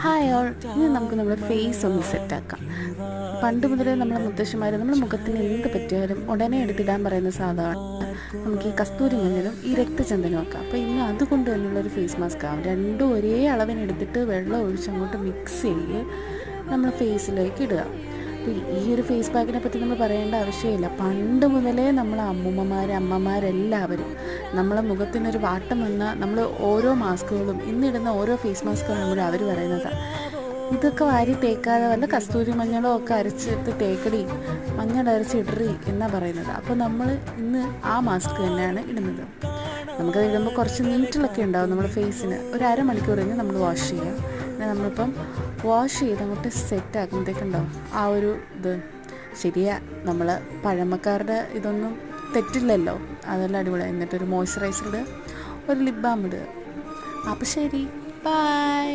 Hi all, ഇനി നമുക്ക് നമ്മുടെ ഫേസ് ഒന്ന് സെറ്റാക്കാം. പണ്ട് മുതലേ നമ്മളെ മുത്തശ്ശിമാർ നമ്മുടെ മുഖത്തിന് എന്ത് പറ്റിയാലും ഉടനെ എടുത്തിടാൻ പറയുന്ന സാധനമാണ് നമുക്ക് ഈ കസ്തൂരി മഞ്ഞളും ഈ രക്തചന്ദനവും ഒക്കെ. അപ്പോൾ ഇന്ന് അതുകൊണ്ട് തന്നെയുള്ളൊരു ഫേസ് മാസ്ക് ആവും. രണ്ടും ഒരേ അളവിനെടുത്തിട്ട് വെള്ളം ഒഴിച്ച് അങ്ങോട്ട് മിക്സ് ചെയ്ത് നമ്മൾ ഫേസിലേക്ക് ഇടുക. അപ്പോൾ ഈ ഒരു ഫേസ് പാക്കിനെ പറ്റി നമ്മൾ പറയേണ്ട ആവശ്യമില്ല. പണ്ട് മുതലേ നമ്മളെ അമ്മമാരെല്ലാവരും നമ്മളെ മുഖത്തിനൊരു വാട്ടം വന്നാൽ നമ്മൾ ഓരോ മാസ്കുകളും ഇന്നിടുന്ന ഓരോ ഫേസ് മാസ്കുകളും കൂടി അവർ പറയുന്നതാണ്. ഇതൊക്കെ വാരി തേക്കാതെ വല്ല കസ്തൂരി മഞ്ഞളോ ഒക്കെ അരച്ചിട്ട് തേക്കടി, മഞ്ഞൾ അരച്ചിടറി എന്നാണ് പറയുന്നത്. അപ്പോൾ നമ്മൾ ഇന്ന് ആ മാസ്ക് തന്നെയാണ് ഇടുന്നത്. നമുക്കത് ഇടുമ്പോൾ കുറച്ച് നീറ്റിലൊക്കെ ഉണ്ടാവും നമ്മുടെ ഫേസിന്. ഒരു അരമണിക്കൂർ കഴിഞ്ഞ് നമ്മൾ വാഷ് ചെയ്യുക. പിന്നെ നമ്മളിപ്പം വാഷ് ചെയ്ത് അങ്ങോട്ട് സെറ്റ് ആക്കുമ്പോഴത്തേക്കുണ്ടാവും ആ ഒരു ഇത്. ശരിയാ, നമ്മൾ പഴമക്കാരുടെ ഇതൊന്നും തെറ്റില്ലല്ലോ, അതെല്ലാം അടിപൊളിയാണ്. എന്നിട്ടൊരു മോയ്സ്ചറൈസർ ഇടുക, ഒരു ലിപ് ബാം ഇടുക. അപ്പോൾ ശരി, ബൈ.